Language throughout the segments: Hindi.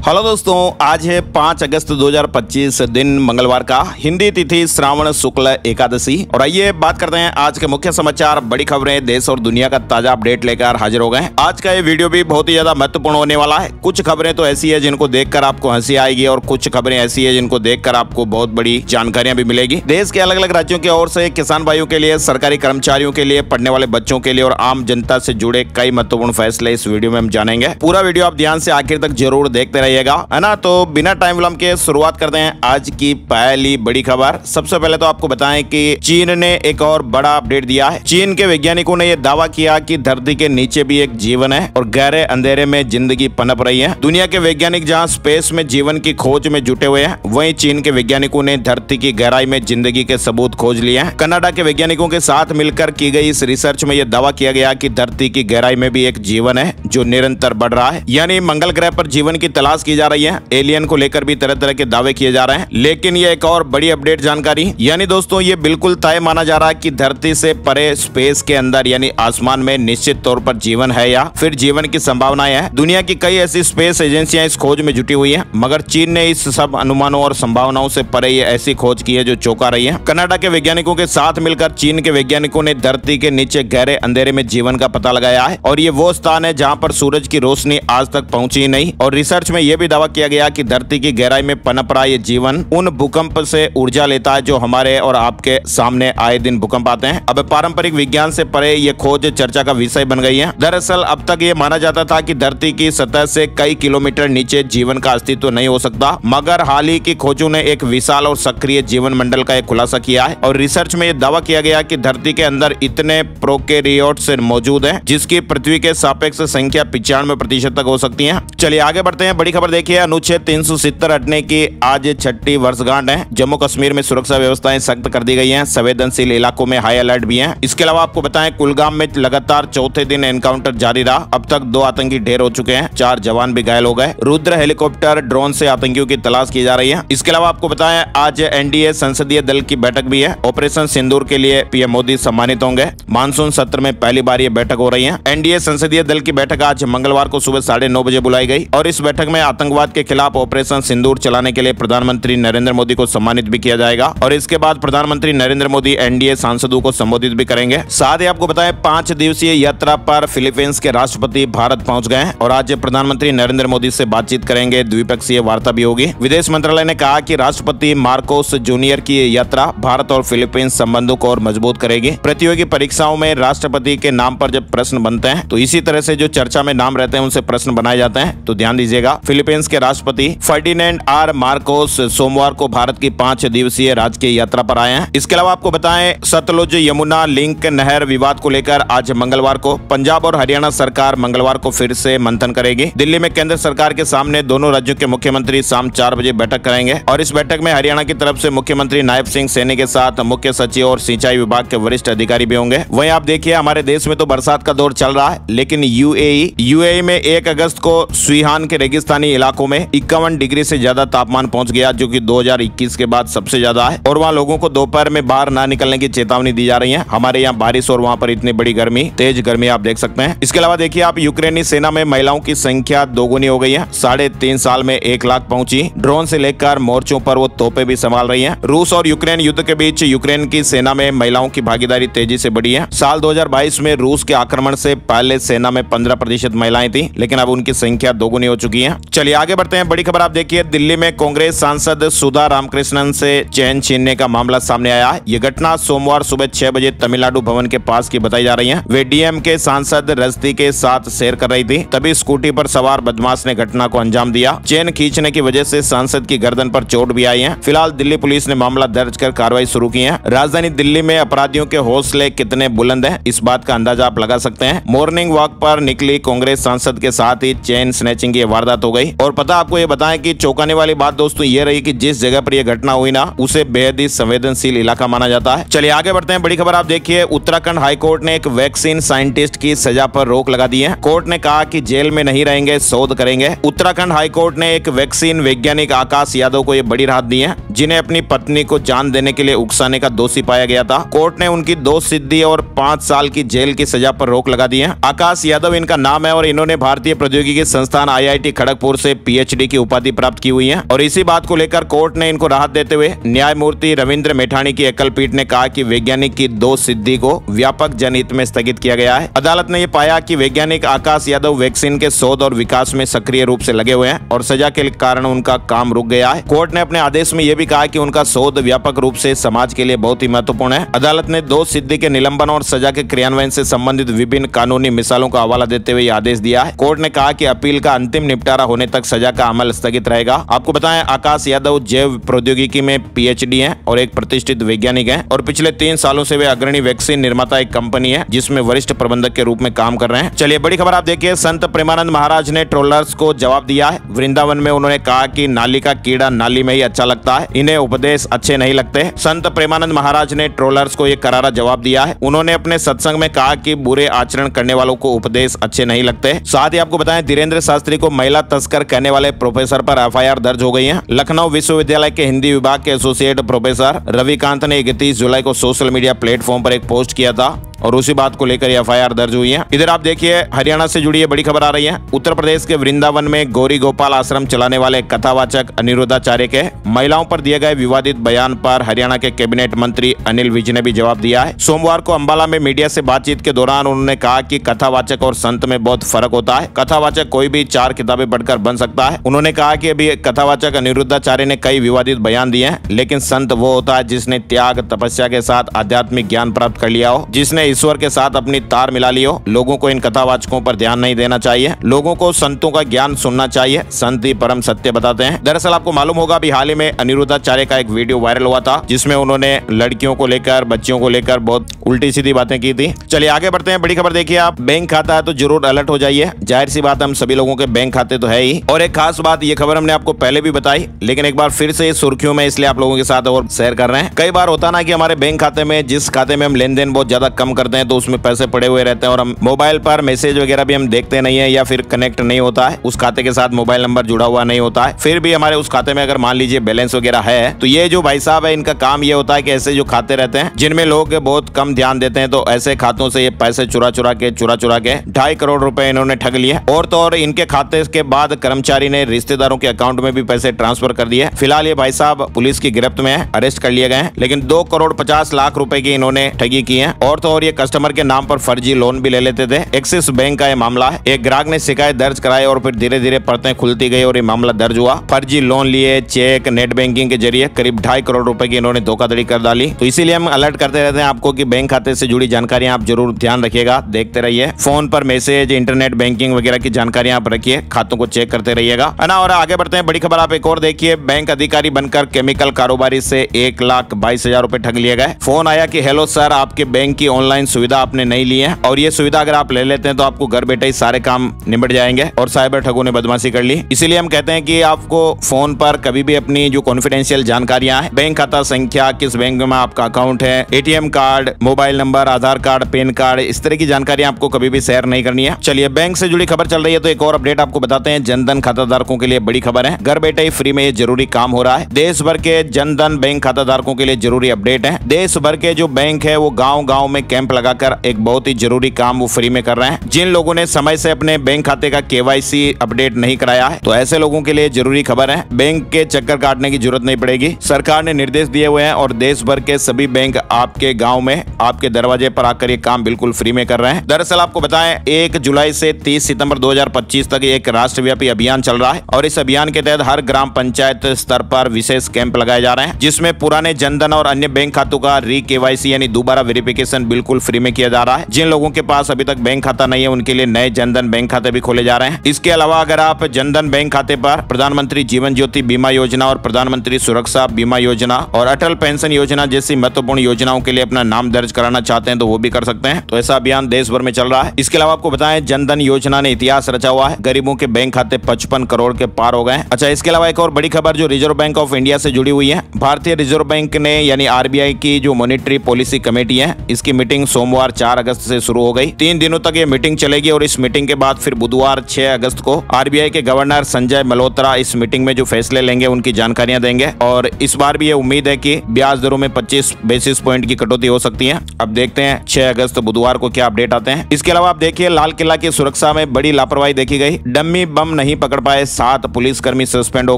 हेलो दोस्तों, आज है 5 अगस्त 2025 दिन मंगलवार का, हिंदी तिथि श्रावण शुक्ल एकादशी। और आइए बात करते हैं आज के मुख्य समाचार, बड़ी खबरें, देश और दुनिया का ताजा अपडेट लेकर हाजिर हो गए हैं। आज का ये वीडियो भी बहुत ही ज्यादा महत्वपूर्ण होने वाला है। कुछ खबरें तो ऐसी है जिनको देखकर आपको हंसी आएगी और कुछ खबरें ऐसी है जिनको देखकर आपको बहुत बड़ी जानकारियां भी मिलेगी। देश के अलग अलग राज्यों की ओर से किसान भाइयों के लिए, सरकारी कर्मचारियों के लिए, पढ़ने वाले बच्चों के लिए और आम जनता से जुड़े कई महत्वपूर्ण फैसले इस वीडियो में हम जानेंगे। पूरा वीडियो आप ध्यान से आखिर तक जरूर देखते रहिएगा, है ना। तो बिना टाइम विलंब के शुरुआत करते हैं आज की पहली बड़ी खबर। सबसे पहले तो आपको बताएं कि चीन ने एक और बड़ा अपडेट दिया है। चीन के वैज्ञानिकों ने यह दावा किया कि धरती के नीचे भी एक जीवन है और गहरे अंधेरे में जिंदगी पनप रही है। दुनिया के वैज्ञानिक जहां स्पेस में जीवन की खोज में जुटे हुए हैं, वहीं चीन के वैज्ञानिकों ने धरती की गहराई में जिंदगी के सबूत खोज लिए हैं। कनाडा के वैज्ञानिकों के साथ मिलकर की गई इस रिसर्च में यह दावा किया गया कि धरती की गहराई में भी एक जीवन है जो निरंतर बढ़ रहा है। यानी मंगल ग्रह पर जीवन की तलाश की जा रही है। एलियन को लेकर भी तरह तरह के दावे किए जा रहे हैं। लेकिन ये एक और बड़ी अपडेट जानकारी, यानी दोस्तों ये बिल्कुल तय माना जा रहा है कि धरती से परे स्पेस के अंदर यानी आसमान में निश्चित तौर पर जीवन है या फिर जीवन की संभावनाएं हैं। दुनिया की कई ऐसी स्पेस एजेंसियां इस खोज में जुटी हुई हैं, मगर चीन ने इस सब अनुमानों और संभावनाओं से परे ये ऐसी खोज की है जो चौंका रही है। कनाडा के वैज्ञानिकों के साथ मिलकर चीन के वैज्ञानिकों ने धरती के नीचे गहरे अंधेरे में जीवन का पता लगाया है और ये वो स्थान है जहाँ पर सूरज की रोशनी आज तक पहुंची नहीं। और रिसर्च में यह भी दावा किया गया कि धरती की गहराई में पनप रहा ये जीवन उन भूकंप से ऊर्जा लेता है जो हमारे और आपके सामने आए दिन भूकंप आते हैं। अब पारंपरिक विज्ञान से परे ये खोज चर्चा का विषय बन गई है। दरअसल अब तक ये माना जाता था कि धरती की सतह से कई किलोमीटर नीचे जीवन का अस्तित्व नहीं हो सकता, मगर हाल ही की खोजों ने एक विशाल और सक्रिय जीवन मंडल का एक खुलासा किया है। और रिसर्च में यह दावा किया गया कि धरती के अंदर इतने प्रोकैरियोट्स मौजूद है जिसकी पृथ्वी के सापेक्ष संख्या 95% तक हो सकती है। चलिए आगे बढ़ते हैं। बड़ी खबर देखिए, अनुच्छेद 370 हटने की आज 6ठी वर्षगांठ है। जम्मू कश्मीर में सुरक्षा व्यवस्थाएं सख्त कर दी गई हैं। संवेदनशील इलाकों में हाई अलर्ट भी है। इसके अलावा आपको बताएं, कुलगाम में लगातार चौथे दिन एनकाउंटर जारी रहा। अब तक 2 आतंकी ढेर हो चुके हैं, 4 जवान भी घायल हो गए। रुद्र हेलीकॉप्टर ड्रोन से आतंकियों की तलाश की जा रही है। इसके अलावा आपको बताएं, आज एनडीए संसदीय दल की बैठक भी है। ऑपरेशन सिंदूर के लिए पीएम मोदी सम्मानित होंगे। मानसून सत्र में पहली बार ये बैठक हो रही है। एनडीए संसदीय दल की बैठक आज मंगलवार को सुबह 9:30 बजे बुलाई गई और इस बैठक में आतंकवाद के खिलाफ ऑपरेशन सिंदूर चलाने के लिए प्रधानमंत्री नरेंद्र मोदी को सम्मानित भी किया जाएगा। और इसके बाद प्रधानमंत्री नरेंद्र मोदी एनडीए सांसदों को संबोधित भी करेंगे। साथ ही आपको बताएं, 5 दिवसीय यात्रा पर फिलीपींस के राष्ट्रपति भारत पहुंच गए हैं और आज प्रधानमंत्री नरेंद्र मोदी से बातचीत करेंगे। द्विपक्षीय वार्ता भी होगी। विदेश मंत्रालय ने कहा कि राष्ट्रपति मार्कोस जूनियर की यात्रा भारत और फिलीपींस संबंधों को और मजबूत करेगी। प्रतियोगी परीक्षाओं में राष्ट्रपति के नाम पर जब प्रश्न बनते हैं तो इसी तरह से जो चर्चा में नाम रहते हैं उनसे प्रश्न बनाए जाते हैं। तो ध्यान दीजिएगा। फिलीपींस के राष्ट्रपति फर्डिनेंड आर मार्कोस सोमवार को भारत की 5 दिवसीय राजकीय यात्रा पर आए हैं। इसके अलावा आपको बताएं, सतलुज यमुना लिंक नहर विवाद को लेकर आज मंगलवार को पंजाब और हरियाणा सरकार मंगलवार को फिर से मंथन करेगी। दिल्ली में केंद्र सरकार के सामने दोनों राज्यों के मुख्यमंत्री शाम 4 बजे बैठक करेंगे और इस बैठक में हरियाणा की तरफ से मुख्यमंत्री नायब सिंह सैनी के साथ मुख्य सचिव और सिंचाई विभाग के वरिष्ठ अधिकारी भी होंगे। वहीं आप देखिए, हमारे देश में तो बरसात का दौर चल रहा है, लेकिन यूएई में 1 अगस्त को सुईहान के रेगिस्तानी इलाकों में 51 डिग्री से ज्यादा तापमान पहुंच गया, जो कि 2021 के बाद सबसे ज्यादा है। और वहां लोगों को दोपहर में बाहर ना निकलने की चेतावनी दी जा रही है। हमारे यहाँ बारिश और वहां पर इतनी बड़ी गर्मी, तेज गर्मी आप देख सकते हैं। इसके अलावा देखिए आप, यूक्रेनी सेना में महिलाओं की संख्या दोगुनी हो गई है। 3.5 साल में 1 लाख पहुंची। ड्रोन से लेकर मोर्चों पर वो तोपे भी संभाल रही है। रूस और यूक्रेन युद्ध के बीच यूक्रेन की सेना में महिलाओं की भागीदारी तेजी से बढ़ी है। साल 2022 में रूस के आक्रमण से पहले सेना में 15% महिलाएं थी, लेकिन अब उनकी संख्या दोगुनी हो चुकी है। चलिए आगे बढ़ते हैं। बड़ी खबर आप देखिए, दिल्ली में कांग्रेस सांसद सुधा रामकृष्णन से चैन छीनने का मामला सामने आया है। यह घटना सोमवार सुबह 6 बजे तमिलनाडु भवन के पास की बताई जा रही है। वे डीएम के सांसद रजती के साथ सैर कर रही थी, तभी स्कूटी पर सवार बदमाश ने घटना को अंजाम दिया। चैन खींचने की वजह से सांसद की गर्दन पर चोट भी आई है। फिलहाल दिल्ली पुलिस ने मामला दर्ज कर कार्रवाई शुरू की है। राजधानी दिल्ली में अपराधियों के हौसले कितने बुलंद हैं, इस बात का अंदाजा आप लगा सकते हैं। मॉर्निंग वॉक पर निकली कांग्रेस सांसद के साथ ही चेन स्नैचिंग की वारदात हो गई। और पता आपको ये बताएं कि चौंकाने वाली बात दोस्तों ये रही कि जिस जगह पर यह घटना हुई ना, उसे बेहद ही संवेदनशील इलाका माना जाता है। चलिए आगे बढ़ते हैं। बड़ी खबर आप देखिए, उत्तराखंड हाईकोर्ट ने एक वैक्सीन साइंटिस्ट की सजा पर रोक लगा दी है। कोर्ट ने कहा कि जेल में नहीं रहेंगे, शोध करेंगे। उत्तराखंड हाईकोर्ट ने एक वैक्सीन वैज्ञानिक आकाश यादव को यह बड़ी राहत दी है, जिन्हें अपनी पत्नी को जान देने के लिए उकसाने का दोषी पाया गया था। कोर्ट ने उनकी दोष सिद्धि और 5 साल की जेल की सजा पर रोक लगा दी है। आकाश यादव इनका नाम है और इन्होंने भारतीय प्रौद्योगिकी संस्थान IIT खड़गपुर नागपुर से पीएचडी की उपाधि प्राप्त की हुई है। और इसी बात को लेकर कोर्ट ने इनको राहत देते हुए न्यायमूर्ति रविंद्र मेठाणी की एकल पीठ ने कहा कि वैज्ञानिक की 2 सिद्धि को व्यापक जनहित में स्थगित किया गया है। अदालत ने यह पाया कि वैज्ञानिक आकाश यादव वैक्सीन के शोध और विकास में सक्रिय रूप से लगे हुए हैं और सजा के कारण उनका काम रुक गया है। कोर्ट ने अपने आदेश में यह भी कहा कि उनका शोध व्यापक रूप से समाज के लिए बहुत ही महत्वपूर्ण है। अदालत ने 2 सिद्धि के निलंबन और सजा के क्रियान्वयन से संबंधित विभिन्न कानूनी मिसालों का हवाला देते हुए आदेश दिया है। कोर्ट ने कहा कि अपील का अंतिम निपटारा होने तक सजा का अमल स्थगित रहेगा। आपको बताएं, आकाश यादव जैव प्रौद्योगिकी में पीएचडी हैं और एक प्रतिष्ठित वैज्ञानिक हैं और पिछले 3 सालों से वे अग्रणी वैक्सीन निर्माता एक कंपनी है जिसमें वरिष्ठ प्रबंधक के रूप में काम कर रहे हैं। चलिए बड़ी खबर आप देखिए, संत प्रेमानंद महाराज ने ट्रोलर्स को जवाब दिया है। वृंदावन में उन्होंने कहा कि नाली का कीड़ा नाली में ही अच्छा लगता है, इन्हें उपदेश अच्छे नहीं लगते। संत प्रेमानंद महाराज ने ट्रोलर्स को एक करारा जवाब दिया है। उन्होंने अपने सत्संग में कहा कि बुरे आचरण करने वालों को उपदेश अच्छे नहीं लगते। साथ ही आपको बताएं, धीरेन्द्र शास्त्री को महिला तस्कर कहने वाले प्रोफेसर पर एफआईआर दर्ज हो गई है। लखनऊ विश्वविद्यालय के हिंदी विभाग के एसोसिएट प्रोफेसर रविकांत ने 31 जुलाई को सोशल मीडिया प्लेटफॉर्म पर एक पोस्ट किया था और उसी बात को लेकर एफआईआर दर्ज हुई है। इधर आप देखिए, हरियाणा से जुड़ी ये बड़ी खबर आ रही है। उत्तर प्रदेश के वृंदावन में गौरी गोपाल आश्रम चलाने वाले कथावाचक अनिरुद्धाचार्य के महिलाओं पर दिए गए विवादित बयान पर हरियाणा के कैबिनेट मंत्री अनिल विज ने भी जवाब दिया है। सोमवार को अंबाला में मीडिया से बातचीत के दौरान उन्होंने कहा कि कथावाचक और संत में बहुत फर्क होता है। कथावाचक कोई भी 4 किताबें पढ़कर बन सकता है। उन्होंने कहा कि अभी कथावाचक अनिरुद्धाचार्य ने कई विवादित बयान दिए हैं, लेकिन संत वो होता है जिसने त्याग तपस्या के साथ आध्यात्मिक ज्ञान प्राप्त कर लिया हो, जिसने ईश्वर के साथ अपनी तार मिला ली हो। लोगों को इन कथावाचकों पर ध्यान नहीं देना चाहिए, लोगों को संतों का ज्ञान सुनना चाहिए। संत ही परम सत्य बताते हैं। दरअसल आपको मालूम होगा, अभी हाल ही में अनिरुद्धाचार्य का एक वीडियो वायरल हुआ था जिसमें उन्होंने लड़कियों को लेकर, बच्चियों को लेकर बहुत उल्टी सीधी बातें की थी। चलिए आगे बढ़ते हैं। बड़ी खबर देखिए आप, बैंक खाता है तो जरूर अलर्ट हो जाइए। जाहिर सी बात, हम सभी लोगों के बैंक खाते तो है ही। और एक खास बात, ये खबर हमने आपको पहले भी बताई, लेकिन एक बार फिर से सुर्खियों में इसलिए आप लोगों के साथ और शेयर कर रहे हैं। कई बार होता ना कि हमारे बैंक खाते में, जिस खाते में हम लेन देन बहुत ज्यादा कम करते हैं, तो उसमें पैसे पड़े हुए रहते हैं और हम मोबाइल पर मैसेज वगैरह भी हम देखते नहीं है या फिर कनेक्ट नहीं होता है, उस खाते के साथ मोबाइल नंबर जुड़ा हुआ नहीं होता है। फिर भी हमारे उस खाते में अगर मान लीजिए बैलेंस वगैरह है, तो ये जो भाई साहब है, इनका काम ये होता है कि ऐसे जो खाते रहते हैं जिनमें लोग बहुत कम ध्यान देते हैं, तो ऐसे खातों से ये पैसे चुरा चुरा के 2.5 करोड़ रुपए इन्होंने ठग लिए। और तो और इनके खाते के बाद कर्मचारी ने रिश्तेदारों के अकाउंट में भी पैसे ट्रांसफर कर दिए। फिलहाल ये भाई साहब पुलिस की गिरफ्त में है, अरेस्ट कर लिए गए हैं, लेकिन 2,50,00,000 रुपए की इन्होंने ठगी की है। और तो और ये कस्टमर के नाम पर फर्जी लोन भी ले लेते थे। एक्सिस बैंक का ये मामला है। एक ग्राहक ने शिकायत दर्ज कराई और फिर धीरे धीरे परतें खुलती गई और ये मामला दर्ज हुआ। फर्जी लोन लिए, चेक, नेट बैंकिंग के जरिए करीब 2.5 करोड़ रुपए की इन्होंने धोखाधड़ी कर डाली। तो इसीलिए हम अलर्ट करते रहते हैं आपको कि बैंक खाते से जुड़ी जानकारियां आप जरूर ध्यान रखिएगा, देखते रहिए। फोन पर मैसेज, इंटरनेट बैंकिंग वगैरह की जानकारियां आप रखिए, खातों को चेक करते रहिएगा, है ना। और आगे बढ़ते हैं। बड़ी खबर आप एक और देखिए, बैंक अधिकारी बनकर केमिकल कारोबारी से 1,22,000 रुपए ठग लिए गए। फोन आया कि हेलो सर, आपके बैंक की ऑनलाइन सुविधा आपने नहीं ली है और ये सुविधा अगर आप ले लेते हैं तो आपको घर बैठे ही सारे काम निपट जाएंगे। और साइबर ठगों ने बदमाशी कर ली। इसीलिए हम कहते हैं कि आपको फोन पर कभी भी अपनी जो कॉन्फिडेंशियल जानकारियां हैं, बैंक खाता संख्या, किस बैंक में आपका अकाउंट है, एटीएम कार्ड, मोबाइल नंबर, आधार कार्ड, पैन कार्ड, इस तरह की जानकारियां आपको कभी भी शेयर नहीं करनी है। चलिए, बैंक से जुड़ी खबर चल रही है तो एक और अपडेट आपको बताते हैं। जनधन खाता धारकों के लिए बड़ी खबर है। घर बैठे ही फ्री में ये जरूरी काम हो रहा है। देश भर के जनधन बैंक खाता धारकों के लिए जरूरी अपडेट है। देश भर के जो बैंक है वो गाँव-गाँव में कैंप लगाकर एक बहुत ही जरूरी काम वो फ्री में कर रहे हैं। जिन लोगों ने समय से अपने बैंक खाते का केवाईसी अपडेट नहीं कराया है, तो ऐसे लोगों के लिए जरूरी खबर है। बैंक के चक्कर काटने की जरूरत नहीं पड़ेगी। सरकार ने निर्देश दिए हुए हैं और देश भर के सभी बैंक आपके गांव में, आपके दरवाजे पर आकर ये काम बिल्कुल फ्री में कर रहे हैं। दरअसल आपको बताएं, 1 जुलाई से 30 सितंबर 2025 तक एक राष्ट्रव्यापी अभियान चल रहा है और इस अभियान के तहत हर ग्राम पंचायत स्तर पर विशेष कैंप लगाए जा रहे हैं, जिसमें पुराने जनधन और अन्य बैंक खातों का री-केवाईसी यानी दोबारा वेरिफिकेशन बिल्कुल फ्री में किया जा रहा है। जिन लोगों के पास अभी तक बैंक खाता नहीं है, उनके लिए नए जनधन बैंक खाते भी खोले जा रहे हैं। इसके अलावा अगर आप जनधन बैंक खाते पर प्रधानमंत्री जीवन ज्योति बीमा योजना और प्रधानमंत्री सुरक्षा बीमा योजना और अटल पेंशन योजना जैसी महत्वपूर्ण योजनाओं के लिए अपना नाम दर्ज कराना चाहते हैं तो वो भी कर सकते हैं। तो ऐसा अभियान देश भर में चल रहा है। इसके अलावा आपको बताएं, जनधन योजना ने इतिहास रचा हुआ है। गरीबों के बैंक खाते 55 करोड़ के पार हो गए। अच्छा, इसके अलावा एक और बड़ी खबर जो रिजर्व बैंक ऑफ इंडिया से जुड़ी हुई है। भारतीय रिजर्व बैंक ने यानी आरबीआई की जो मॉनिटरी पॉलिसी कमेटी है, इसकी मीटिंग मीटिंग सोमवार 4 अगस्त से शुरू हो गई। 3 दिनों तक ये मीटिंग चलेगी और इस मीटिंग के बाद फिर बुधवार 6 अगस्त को आरबीआई के गवर्नर संजय मल्होत्रा इस मीटिंग में जो फैसले लेंगे उनकी जानकारियां देंगे। और इस बार भी ये उम्मीद है कि ब्याज दरों में 25 बेसिस पॉइंट की कटौती हो सकती है। अब देखते हैं 6 अगस्त बुधवार को क्या अपडेट आते हैं। इसके अलावा आप देखिए लाल किला की सुरक्षा में बड़ी लापरवाही देखी गई। डम्मी बम नहीं पकड़ पाए, 7 पुलिसकर्मी सस्पेंड हो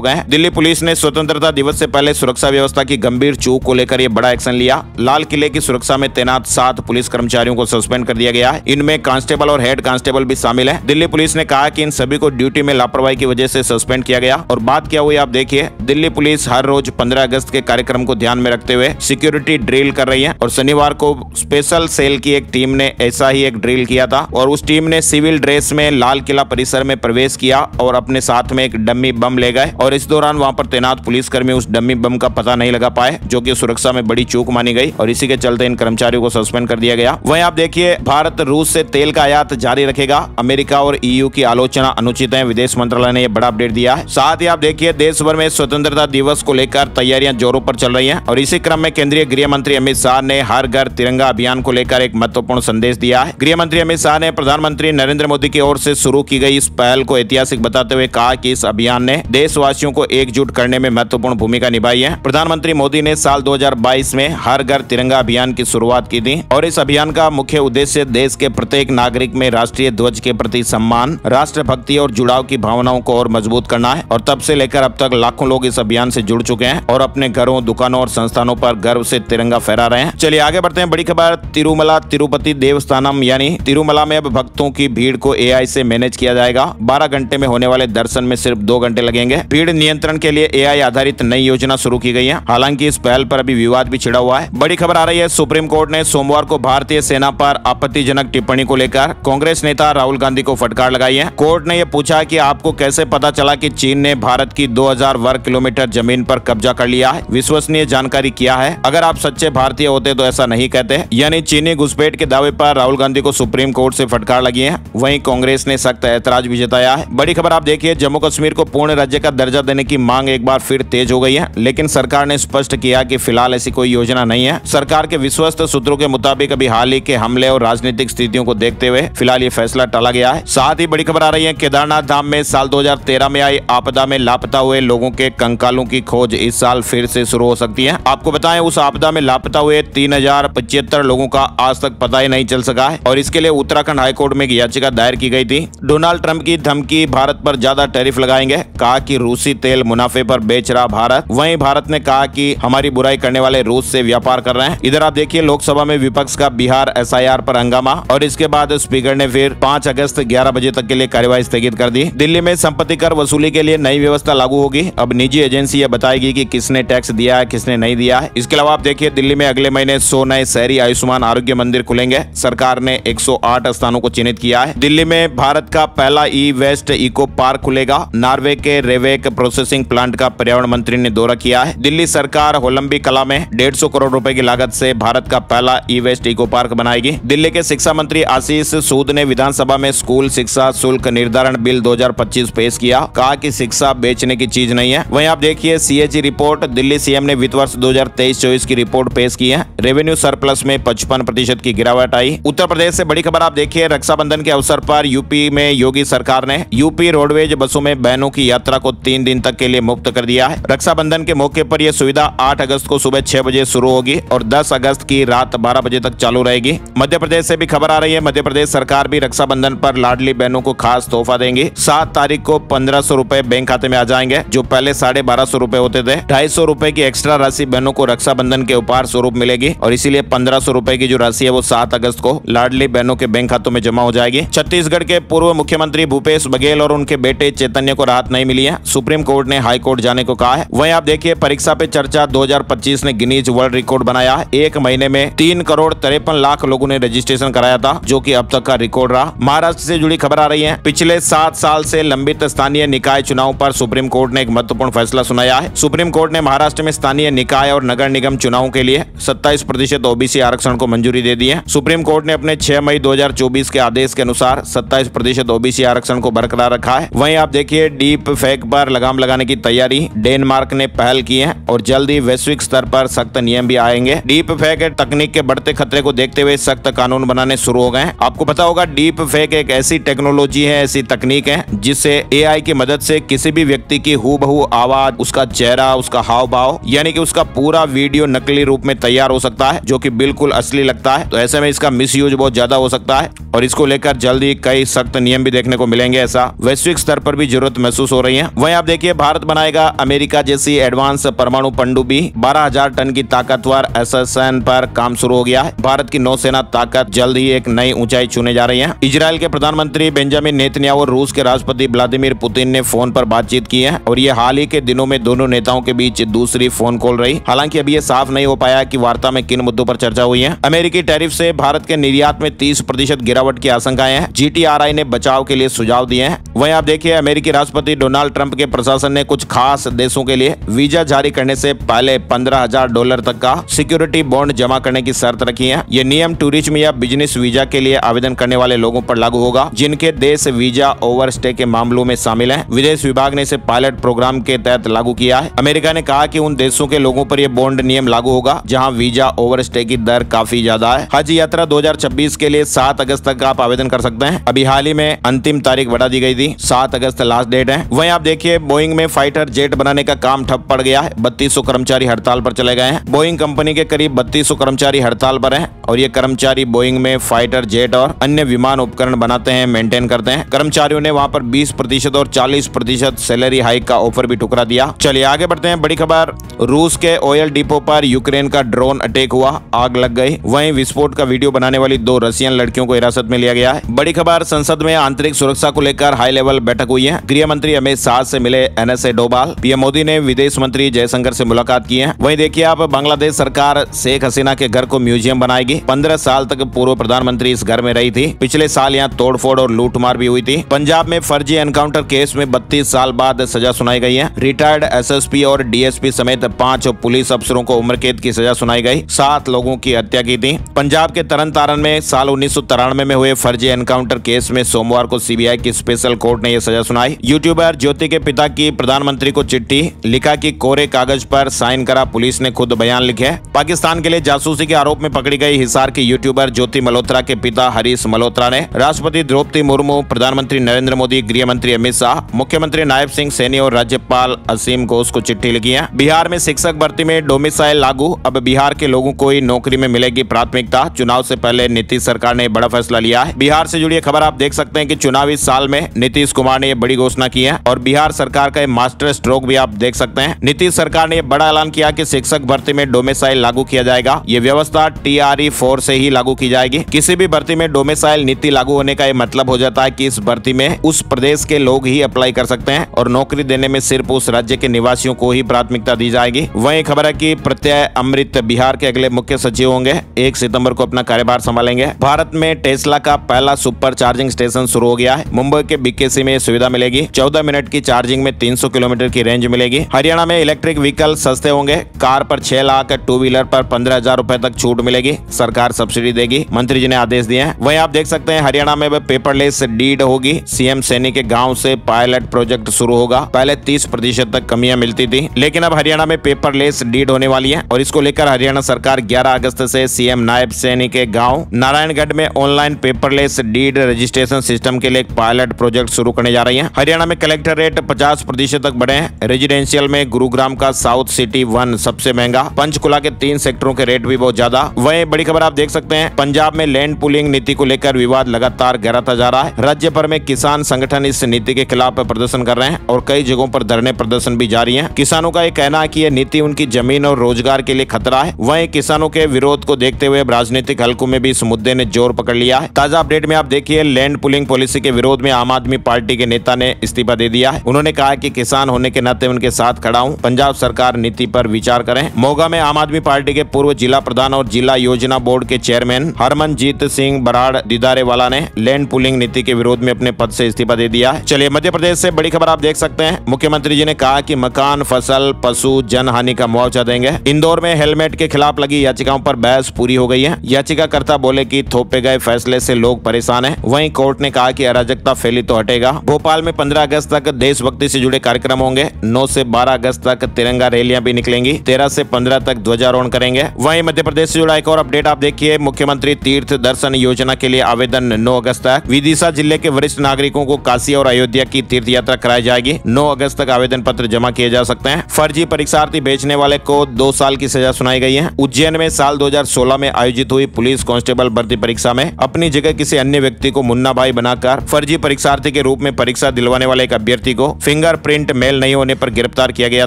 गए। दिल्ली पुलिस ने स्वतंत्रता दिवस से पहले सुरक्षा व्यवस्था की गंभीर चूक को लेकर यह बड़ा एक्शन लिया। लाल किले की सुरक्षा में तैनात 7 पुलिस कर्मचारियों को सस्पेंड कर दिया गया है। इनमें कांस्टेबल और हेड कांस्टेबल भी शामिल है। दिल्ली पुलिस ने कहा कि इन सभी को ड्यूटी में लापरवाही की वजह से सस्पेंड किया गया। और बात क्या हुई आप देखिए, दिल्ली पुलिस हर रोज 15 अगस्त के कार्यक्रम को ध्यान में रखते हुए सिक्योरिटी ड्रिल कर रही है और शनिवार को स्पेशल सेल की एक टीम ने ऐसा ही एक ड्रिल किया था और उस टीम ने सिविल ड्रेस में लाल किला परिसर में प्रवेश किया और अपने साथ में एक डम्मी बम ले गए। और इस दौरान वहां पर तैनात पुलिसकर्मी उस डम्मी बम का पता नहीं लगा पाए, जो कि सुरक्षा में बड़ी चूक मानी गई और इसी के चलते इन कर्मचारियों को सस्पेंड कर दिया गया। वहीं आप देखिए भारत रूस से तेल का आयात जारी रखेगा। अमेरिका और ईयू की आलोचना अनुचित है, विदेश मंत्रालय ने यह बड़ा अपडेट दिया है। साथ ही आप देखिए देश भर में स्वतंत्रता दिवस को लेकर तैयारियां जोरों पर चल रही हैं और इसी क्रम में केंद्रीय गृह मंत्री अमित शाह ने हर घर तिरंगा अभियान को लेकर एक महत्वपूर्ण संदेश दिया है। गृह मंत्री अमित शाह ने प्रधानमंत्री नरेंद्र मोदी की ओर से शुरू की गई इस पहल को ऐतिहासिक बताते हुए कहा कि इस अभियान ने देशवासियों को एकजुट करने में महत्वपूर्ण भूमिका निभाई है। प्रधानमंत्री मोदी ने साल 2022 में हर घर तिरंगा अभियान की शुरुआत की थी और इस अभियान का मुख्य उद्देश्य देश के प्रत्येक नागरिक में राष्ट्रीय ध्वज के प्रति सम्मान, राष्ट्रभक्ति और जुड़ाव की भावनाओं को और मजबूत करना है। और तब से लेकर अब तक लाखों लोग इस अभियान से जुड़ चुके हैं और अपने घरों, दुकानों और संस्थानों पर गर्व से तिरंगा फहरा रहे हैं। चलिए आगे बढ़ते हैं। बड़ी खबर, तिरुमला तिरुपति देवस्थानम यानी तिरुमला में अब भक्तों की भीड़ को एआई से मैनेज किया जाएगा। 12 घंटे में होने वाले दर्शन में सिर्फ 2 घंटे लगेंगे। भीड़ नियंत्रण के लिए एआई आधारित नई योजना शुरू की गई है। हालांकि इस पहल पर अभी विवाद भी छिड़ा हुआ है। बड़ी खबर आ रही है, सुप्रीम कोर्ट ने सोमवार को भारतीय सेना पर आपत्तिजनक टिप्पणी को लेकर कांग्रेस नेता राहुल गांधी को फटकार लगाई है। कोर्ट ने यह पूछा कि आपको कैसे पता चला कि चीन ने भारत की 2000 वर्ग किलोमीटर जमीन पर कब्जा कर लिया है? विश्वसनीय जानकारी क्या है? अगर आप सच्चे भारतीय होते तो ऐसा नहीं कहते। यानी चीनी घुसपैठ के दावे पर राहुल गांधी को सुप्रीम कोर्ट से फटकार लगी है। वहीं कांग्रेस ने सख्त ऐतराज भी जताया है। बड़ी खबर आप देखिए, जम्मू कश्मीर को पूर्ण राज्य का दर्जा देने की मांग एक बार फिर तेज हो गई है, लेकिन सरकार ने स्पष्ट किया कि फिलहाल ऐसी कोई योजना नहीं है। सरकार के विश्वस्त सूत्रों के मुताबिक अभी हाल ही के हमले और राजनीतिक स्थितियों को देखते हुए फिलहाल ये फैसला टाला गया है। साथ ही बड़ी खबर आ रही है, केदारनाथ धाम में साल 2013 में आई आपदा में लापता हुए लोगों के कंकालों की खोज इस साल फिर से शुरू हो सकती है। आपको बताएं, उस आपदा में लापता हुए 3075 लोगों का आज तक पता ही नहीं चल सका है और इसके लिए उत्तराखंड हाईकोर्ट में एक याचिका दायर की गई थी। डोनाल्ड ट्रंप की धमकी, भारत पर ज्यादा टैरिफ लगाएंगे, कहा कि रूसी तेल मुनाफे पर बेच रहा भारत। वहीं भारत ने कहा कि हमारी बुराई करने वाले रूस से व्यापार कर रहे हैं। इधर आप देखिए लोकसभा में विपक्ष का बिहार एसआईआर पर हंगामा और इसके बाद स्पीकर ने फिर 5 अगस्त 11 बजे तक के लिए कार्यवाही स्थगित कर दी। दिल्ली में संपत्ति कर वसूली के लिए नई व्यवस्था लागू होगी। अब निजी एजेंसी यह बताएगी कि किसने टैक्स दिया है, किसने नहीं दिया है। इसके अलावा आप देखिए दिल्ली में अगले महीने 100 नए शहरी आयुष्मान आरोग्य मंदिर खुलेंगे। सरकार ने 108 स्थानों को चिन्हित किया है। दिल्ली में भारत का पहला ई वेस्ट इको पार्क खुलेगा। नॉर्वे के रेवेक प्रोसेसिंग प्लांट का पर्यावरण मंत्री ने दौरा किया है। दिल्ली सरकार होलंबी कला में 150 करोड़ रुपए की लागत से भारत का पहला ई वेस्ट इको पार्क बनाएगी। दिल्ली के शिक्षा मंत्री आशीष सूद ने विधानसभा में स्कूल शिक्षा शुल्क निर्धारण बिल 2025 पेश किया, कहा कि शिक्षा बेचने की चीज नहीं है। वहीं आप देखिए सीएजी रिपोर्ट, दिल्ली सीएम ने वित्त वर्ष 2023-24 की रिपोर्ट पेश की है। रेवेन्यू सरप्लस में 55% की गिरावट आई। उत्तर प्रदेश से बड़ी खबर आप देखिए, रक्षाबंधन के अवसर पर यूपी में योगी सरकार ने यूपी रोडवेज बसों में बहनों की यात्रा को 3 दिन तक के लिए मुफ्त कर दिया है। रक्षाबंधन के मौके पर यह सुविधा 8 अगस्त को सुबह 6 बजे शुरू होगी और 10 अगस्त की रात 12 बजे तक चालू रहेगी। मध्य प्रदेश से भी खबर आ रही है, मध्य प्रदेश सरकार भी रक्षाबंधन पर लाडली बहनों को खास तोहफा देंगी। 7 तारीख को 1500 रुपए बैंक खाते में आ जाएंगे, जो पहले 1250 रुपए होते थे। 250 रुपए की एक्स्ट्रा राशि बहनों को रक्षाबंधन के उपहार स्वरूप मिलेगी और इसीलिए 1500 रुपए की जो राशि है वो 7 अगस्त को लाडली बहनों के बैंक खातों में जमा हो जाएगी। छत्तीसगढ़ के पूर्व मुख्यमंत्री भूपेश बघेल और उनके बेटे चैतन्य को राहत नहीं मिली है। सुप्रीम कोर्ट ने हाई कोर्ट जाने को कहा है। वहीं आप देखिए परीक्षा पे चर्चा 2025 ने गिनीज वर्ल्ड रिकॉर्ड बनाया है। एक महीने में 3 करोड़ 53 लाख लोगों ने रजिस्ट्रेशन कराया था, जो कि अब तक का रिकॉर्ड रहा। महाराष्ट्र से जुड़ी खबर आ रही है, पिछले 7 साल से लंबित स्थानीय निकाय चुनाव पर सुप्रीम कोर्ट ने एक महत्वपूर्ण फैसला सुनाया है। सुप्रीम कोर्ट ने महाराष्ट्र में स्थानीय निकाय और नगर निगम चुनावों के लिए 27% ओबीसी आरक्षण को मंजूरी दे दी है। सुप्रीम कोर्ट ने अपने 6 मई 2024 के आदेश के अनुसार 27% ओबीसी आरक्षण को बरकरार रखा है। वहीं आप देखिए डीप फेक पर लगाम लगाने की तैयारी डेनमार्क ने पहल की है और जल्द ही वैश्विक स्तर पर सख्त नियम भी आएंगे। डीप फेक तकनीक के बढ़ते खतरे खतरे को देखते हुए सख्त कानून बनाने शुरू हो गए हैं। आपको पता होगा डीप फेक एक ऐसी टेक्नोलॉजी है, ऐसी तकनीक है जिससे एआई की मदद से किसी भी व्यक्ति की हूबहू आवाज, उसका चेहरा, उसका हाव भाव यानी कि उसका पूरा वीडियो नकली रूप में तैयार हो सकता है जो कि बिल्कुल असली लगता है। तो ऐसे में इसका मिसयूज बहुत ज्यादा हो सकता है और इसको लेकर जल्दी कई सख्त नियम भी देखने को मिलेंगे। ऐसा वैश्विक स्तर पर भी जरूरत महसूस हो रही है। वहीं आप देखिए भारत बनाएगा अमेरिका जैसी एडवांस परमाणु पनडुब्बी। 12,000 टन की ताकतवर एसएसएन पर काम शुरू हो गया है। भारत की नौसेना ताकत जल्द ही एक नई ऊंचाई छूने जा रही है। इजराइल के प्रधानमंत्री बेंजामिन नेतन्याहू और रूस के राष्ट्रपति व्लादिमीर पुतिन ने फोन पर बातचीत की है और ये हाल ही के दिनों में दोनों नेताओं के बीच दूसरी फोन कॉल रही। हालांकि अभी ये साफ नहीं हो पाया कि वार्ता में किन मुद्दों पर चर्चा हुई है। अमेरिकी टैरिफ से भारत के निर्यात में 30% गिरावट की आशंकाएं हैं। जीटीआरआई ने बचाव के लिए सुझाव दिए हैं। वहीं आप देखिए अमेरिकी राष्ट्रपति डोनाल्ड ट्रंप के प्रशासन ने कुछ खास देशों के लिए वीजा जारी करने से पहले $15,000 तक का सिक्योरिटी बॉन्ड जमा करने की शर्त रखी है। ये नियम टूरिज्म या बिजनेस वीजा के लिए आवेदन करने वाले लोगों पर लागू होगा जिनके देश वीजा ओवरस्टे के मामलों में शामिल है। विदेश विभाग ने इसे पायलट प्रोग्राम के तहत लागू किया है। अमेरिका ने कहा कि उन देशों के लोगों पर यह बॉन्ड नियम लागू होगा जहां वीजा ओवरस्टे की दर काफी ज्यादा है। हज यात्रा 2026 के लिए 7 अगस्त तक आप आवेदन कर सकते हैं। अभी हाल ही में अंतिम तारीख बढ़ा दी गई थी, 7 अगस्त लास्ट डेट है। वहीं आप देखिए बोइंग में फाइटर जेट बनाने का काम ठप पड़ गया है। 3200 कर्मचारी हड़ताल पर चले गए हैं। बोइंग कंपनी के करीब 3200 कर्मचारी हड़ताल पर हैं और ये कर्मचारी बोइंग में फाइटर जेट और अन्य विमान उपकरण बनाते हैं, मेंटेन करते हैं। कर्मचारियों ने वहां पर 20% और 40% सैलरी हाइक का ऑफर भी ठुकरा दिया। चलिए आगे बढ़ते हैं। बड़ी खबर, रूस के ऑयल डिपो पर यूक्रेन का ड्रोन अटैक हुआ, आग लग गई। वहीं विस्फोट का वीडियो बनाने वाली 2 रशियन लड़कियों को हिरासत में लिया गया है। बड़ी खबर, संसद में आंतरिक सुरक्षा को लेकर हाई लेवल बैठक हुई है। गृह मंत्री अमित शाह से मिले एनएसए डोभाल। पीएम मोदी ने विदेश मंत्री जयशंकर से मुलाकात की है। वहीं देखिए आप बांग्लादेश सरकार शेख हसीना के घर को म्यूजियम बनाएगी। 15 साल तक पूर्व प्रधानमंत्री इस घर में रही थी। पिछले साल यहाँ तोड़फोड़ और लूटमार भी हुई थी। पंजाब में फर्जी एनकाउंटर केस में 32 साल बाद सजा सुनाई गई है। रिटायर्ड एसएसपी और डीएसपी समेत 5 पुलिस अफसरों को उम्र कैद की सजा सुनाई गई। 7 लोगों की हत्या की थी। पंजाब के तरन तारण में साल 1993 में हुए फर्जी एनकाउंटर केस में सोमवार को सीबीआई की स्पेशल कोर्ट ने यह सजा सुनाई। यूट्यूबर ज्योति के पिता की प्रधानमंत्री को चिट्ठी, लिखा कि कोरे कागज पर साइन करा, पुलिस ने खुद बयान लिखे। पाकिस्तान के लिए जासूसी के आरोप में पकड़ी गई हिसार की यूट्यूबर ज्योति मल्होत्रा के पिता हरीश मल्होत्रा ने राष्ट्रपति द्रौपदी मुर्मू, प्रधानमंत्री नरेंद्र मोदी, गृह मंत्री अमित शाह, मुख्यमंत्री नायब सिंह सैनी और राज्यपाल असीम घोष को चिट्ठी लिखी है। बिहार में शिक्षक भर्ती में डोमिसाइल लागू, अब बिहार के लोगों को ही नौकरी में मिलेगी प्राथमिकता। चुनाव से पहले नीतीश सरकार ने बड़ा फैसला लिया है। बिहार से जुड़ी खबर आप देख सकते हैं कि चुनावी साल में नीतीश कुमार ने यह बड़ी घोषणा की है और बिहार सरकार का मास्टर स्ट्रोक भी आप देख सकते हैं। नीतीश सरकार ने यह बड़ा ऐलान किया कि शिक्षक भर्ती में डोमिसाइल लागू किया जाएगा। ये व्यवस्था TRE 4 से ही लागू की जाएगी। किसी भी भर्ती में डोमिसाइल नीति लागू होने का यह मतलब हो जाता है कि इस भर्ती में उस प्रदेश के लोग ही अप्लाई कर सकते हैं और नौकरी देने में सिर्फ उस राज्य के निवासियों को ही प्राथमिकता दी जाएगी। वहीं खबर है कि प्रत्यय अमृत बिहार के अगले मुख्य सचिव होंगे, 1 सितंबर को अपना कार्यभार संभालेंगे। भारत में टेस्ला का पहला सुपर चार्जिंग स्टेशन शुरू हो गया है। मुंबई के BKC में सुविधा मिलेगी। 14 मिनट की चार्जिंग में 300 किलोमीटर की रेंज मिलेगी। हरियाणा में इलेक्ट्रिक व्हीकल सस्ते होंगे। कार पर 6 लाख, 2 व्हीलर पर 15,000 रुपए तक छूट मिलेगी। सरकार सब्सिडी देगी, मंत्री जी ने आदेश दिए हैं। वहीं आप देख सकते हैं हरियाणा में पेपरलेस डीड होगी। सीएम सैनी के गांव से पायलट प्रोजेक्ट शुरू होगा। पहले 30% तक कमियां मिलती थी, लेकिन अब हरियाणा में पेपरलेस डीड होने वाली है और इसको लेकर हरियाणा सरकार 11 अगस्त से सीएम नायब सैनी के गांव नारायणगढ़ में online paperless deed registration system के लिए एक पायलट प्रोजेक्ट शुरू करने जा रही है। हरियाणा में कलेक्टर रेट 50% तक बढ़े हैं। रेजिडेंशियल में गुरुग्राम का साउथ सिटी 1 सबसे महंगा। पंचकुला के 3 सेक्टरों के रेट भी बहुत ज्यादा। वहीं बड़ी खबर आप देख सकते हैं पंजाब में लैंड पुलिंग नीति को लेकर विवाद लगातार गहराता जा रहा है। राज्य भर में किसान संगठन इस नीति के खिलाफ प्रदर्शन कर रहे हैं और कई जगहों पर धरने प्रदर्शन भी जारी है। किसानों का यह कहना है कि यह नीति उनकी जमीन और रोजगार के लिए खतरा है। वहीं किसानों के विरोध को देखते हुए राजनीतिक हलकों में भी इस मुद्दे ने जोर पकड़ लिया है। ताजा अपडेट में आप देखिए लैंड पुलिंग पॉलिसी के विरोध में आम आदमी पार्टी के नेता ने इस्तीफा दे दिया है। उन्होंने कहा कि किसान होने के नाते उनके साथ खड़ा हूं, पंजाब सरकार नीति पर विचार करें। मोगा में आम आदमी पार्टी के पूर्व जिला प्रधान और जिला योजना बोर्ड के चेयरमैन हरमनजीत सिंह बराड़ दीदारेवाला ने लैंड पुलिंग नीति के विरोध में अपने पद से इस्तीफा दे दिया है। चलिए मध्य प्रदेश से बड़ी खबर आप देख सकते हैं। मुख्यमंत्री जी ने कहा कि मकान, फसल, पशु, जन हानि का मुआवजा देंगे। इंदौर में हेलमेट के खिलाफ लगी याचिकाओं पर बहस पूरी हो गई है। याचिकाकर्ता बोले कि थोपे गए फैसले से लोग परेशान हैं। वहीं कोर्ट ने कहा कि अराजकता फैली तो हटेगा। भोपाल में 15 अगस्त तक देशभक्ति से जुड़े कार्यक्रम होंगे। 9 से 12 अगस्त तक तिरंगा रैलियां भी निकलेंगी। 13 से 15 तक ध्वजारोहण करेंगे। वहीं मध्य प्रदेश से जुड़ा एक और अपडेट आप देखिए। मुख्यमंत्री तीर्थ दर्शन योजना के लिए आवेदन 9 अगस्त तक। विदिशा जिले के वरिष्ठ नागरिकों को काशी और अयोध्या की तीर्थ यात्रा कराई जाएगी। 9 अगस्त तक आवेदन पत्र जमा किए जा सकते हैं। फर्जी परीक्षार्थी भेजने वाले को 2 साल की सजा सुनाई गई है। उज्जैन में साल 2016 में आयोजित हुई पुलिस कांस्टेबल भर्ती परीक्षा में अपनी जगह किसी अन्य व्यक्ति को मुन्ना भाई बनाकर फर्जी परीक्षार्थी के रूप में परीक्षा दिलवाने वाले एक अभ्यर्थी को फिंगरप्रिंट मेल नहीं होने पर गिरफ्तार किया गया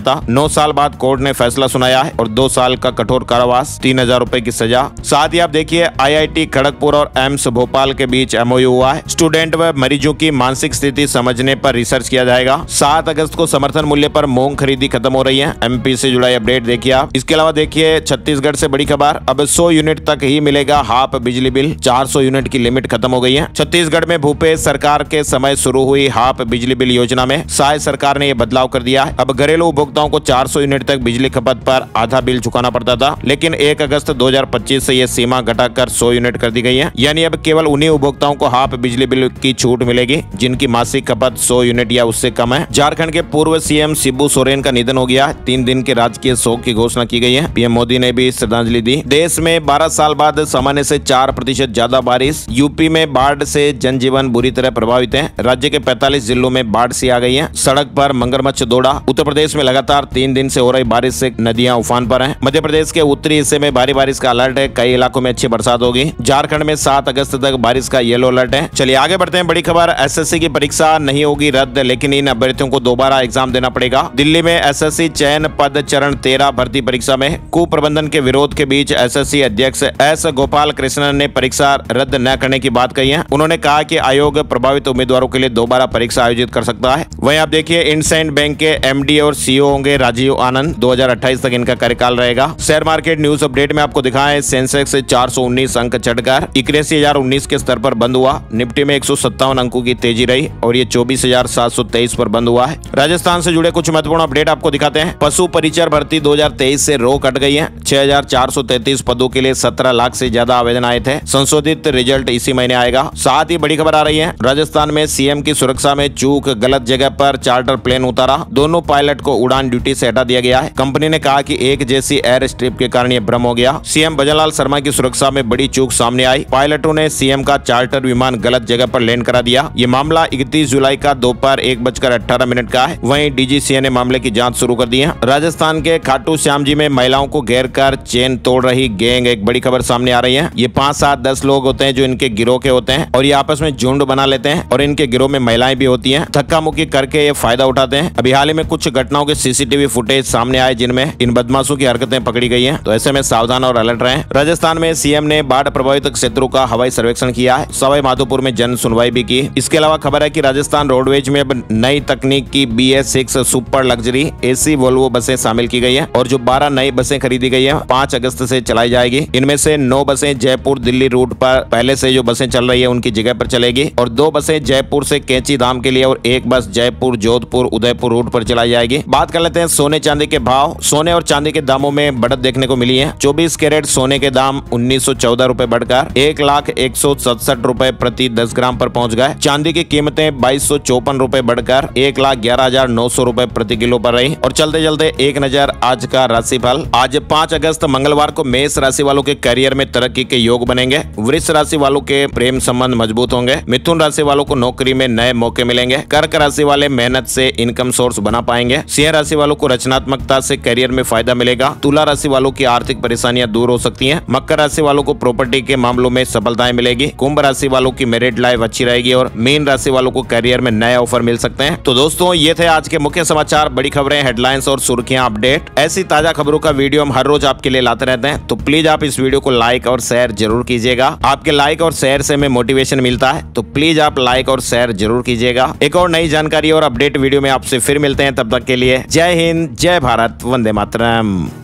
था। 9 साल बाद कोर्ट ने फैसला सुनाया है और 2 साल का कठोर कारावास, 3000 रुपए की सजा। साथ ही आप देखिए IIT खड़गपुर और एम्स भोपाल के बीच MOU हुआ है। स्टूडेंट व मरीजों की मानसिक स्थिति समझने पर रिसर्च किया जाएगा। 7 अगस्त को समर्थन मूल्य पर मूंग खरीदी खत्म हो रही है। MP से जुड़ा अपडेट देखिए आप। इसके अलावा देखिए छत्तीसगढ़ से बड़ी खबर, अब 100 यूनिट तक ही मिलेगा हाफ बिजली बिल। 400 यूनिट की लिमिट खत्म हो गई है। छत्तीसगढ़ में भूपेश सरकार के समय शुरू हुई हाफ बिजली बिल योजना में साय सरकार ने यह बदलाव कर दिया है। अब घरेलू उपभोक्ताओं को 400 यूनिट तक बिजली खपत पर आधा बिल चुकाना पड़ता था, लेकिन 1 अगस्त 2025 से यह सीमा घटाकर 100 यूनिट कर दी गई है। यानी अब केवल उन्हीं उपभोक्ताओं को हाफ बिजली बिल की छूट मिलेगी जिनकी मासिक खपत 100 यूनिट या उससे कम है। झारखंड के पूर्व CM शिबू सोरेन का निधन हो गया। 3 दिन के राजकीय शोक की घोषणा की गई है। PM मोदी ने भी श्रद्धांजलि दी। देश में 12 साल बाद सामान्य से 4% ज्यादा बारिश। यूपी में बाढ़ से जनजीवन बुरी तरह प्रभावित है। राज्य के 45 जिलों में बाढ़ सी आ गई है। सड़क पर मगरमच्छ दौड़ा। उत्तर प्रदेश में लगातार 3 दिन से हो रही बारिश से नदियां उफान पर हैं। मध्य प्रदेश के उत्तरी हिस्से में भारी बारिश का अलर्ट है। कई इलाकों में अच्छी बरसात होगी। झारखंड में 7 अगस्त तक बारिश का येलो अलर्ट है। चलिए आगे बढ़ते हैं। बड़ी खबर, SSC की परीक्षा नहीं होगी रद्द, लेकिन इन अभ्यर्थियों को दोबारा एग्जाम देना पड़ेगा। दिल्ली में SSC चयन पद चरण 13 भर्ती परीक्षा में कुप्रबंधन के विरोध के बीच SSC अध्यक्ष S गोपाल कृष्णन ने परीक्षा रद्द न करने की बात कही है। उन्होंने कहा कि आयोग प्रभावित उम्मीदवारों के लिए दोबारा परीक्षा आयोजित कर सकता है। वहीं आप देखिए इंडसइंड बैंक के MD और CEO होंगे राजीव आनंद। 2028 तक इनका कार्यकाल रहेगा। शेयर मार्केट न्यूज अपडेट में आपको दिखाएं, सेंसेक्स 419 अंक चढ़कर 81,019 के स्तर पर बंद हुआ। निफ्टी में 157 अंकों की तेजी रही और ये 24,723 पर बंद हुआ है। राजस्थान से जुड़े कुछ महत्वपूर्ण अपडेट आपको दिखाते हैं। पशु परिचर भर्ती 2023 से रोक हट गई है। 6,433 पदों के लिए 17 लाख से ज्यादा आवेदन आए थे। संशोधित रिजल्ट इसी महीने आएगा। साथ ही बड़ी खबर आ रही है, राजस्थान में CM की सुरक्षा में चूक, गलत जगह पर चार्टर प्लेन उतारा। दोनों पायलट को उड़ान ड्यूटी से हटा दिया गया है। कंपनी ने कहा कि एक जैसी एयर स्ट्रिप के कारण यह भ्रम हो गया। CM भजनलाल शर्मा की सुरक्षा में बड़ी चूक सामने आई। पायलटों ने CM का चार्टर विमान गलत जगह पर लैंड करा दिया। ये मामला 31 जुलाई का दोपहर 1:18 का है। वहीं DGCA ने मामले की जांच शुरू कर दी है। राजस्थान के खाटू श्याम जी में महिलाओं को घेर कर चेन तोड़ रही गैंग, एक बड़ी खबर सामने आ रही है। ये 5, 7, 10 लोग होते हैं जो इनके गिरोह के होते हैं और ये आपस में झुंड बना लेते हैं और इनके गिरोह में महिलाएं भी होती हैं। धक्का मुक्की करके ये फायदा उठाते हैं। अभी हाल ही में कुछ घटनाओं के CCTV फुटेज सामने आए जिनमें इन बदमाशों की हरकतें पकड़ी गई हैं। तो ऐसे में सावधान और अलर्ट रहें। राजस्थान में CM ने बाढ़ प्रभावित क्षेत्रों का हवाई सर्वेक्षण किया है। सवाई माधोपुर में जन सुनवाई भी की। इसके अलावा खबर है कि राजस्थान रोडवेज में अब नई तकनीक की BS6 super luxury AC Volvo बसें शामिल की गई है और जो 12 नई बसें खरीदी गई है 5 अगस्त से चलाई जाएगी। इनमें से 9 बसें जयपुर दिल्ली रूट पर पहले से जो बसें चल रही है उनकी जगह पर चलेगी और 2 बसें जयपुर से कैंची धाम के लिए और 1 बस जयपुर जोधपुर उदयपुर रूट पर चलाई जाएगी। बात कर लेते हैं सोने चांदी के भाव। सोने और चांदी के दामों में बढ़त देखने को मिली है। 24 कैरेट सोने के दाम 1914 रुपए बढ़कर 1,167 रुपए प्रति 10 ग्राम पर पहुंच गए। चांदी की कीमतें 2254 रुपए बढ़कर 1,11,900 रुपए प्रति किलो पर रही। और चलते चलते एक नजर आज का राशिफल। आज 5 अगस्त मंगलवार को मेष राशि वालों के करियर में तरक्की के योग बनेंगे। वृष राशि वालों के प्रेम संबंध मजबूत होंगे। मिथुन राशि वालों को नौकरी में नए मौके मिलेंगे। कर्क राशि वाले मेहनत से इनकम सोर्स बना पाएंगे। सिंह राशि वालों को रचनात्मकता से करियर में फायदा मिलेगा। तुला राशि वालों की आर्थिक परेशानियां दूर हो सकती हैं। मकर राशि वालों को प्रॉपर्टी के मामलों में सफलताएं मिलेगी। कुंभ राशि वालों की मैरिड लाइफ अच्छी रहेगी और मीन राशि वालों को करियर में नए ऑफर मिल सकते हैं। तो दोस्तों ये थे आज के मुख्य समाचार, बड़ी खबरें, हेडलाइंस और सुर्खियां अपडेट। ऐसी ताजा खबरों का वीडियो हम हर रोज आपके लिए लाते रहते हैं। तो प्लीज आप इस वीडियो को लाइक और शेयर जरूर कीजिएगा। आपके लाइक और शेयर से हमें मोटिवेशन मिलता है। तो प्लीज आप लाइक और शेयर जरूर कीजिएगा। एक और नई जानकारी और अपडेट वीडियो में आपसे फिर मिलते हैं। तब तक के लिए जय हिंद, जय भारत, वंदे मातरम।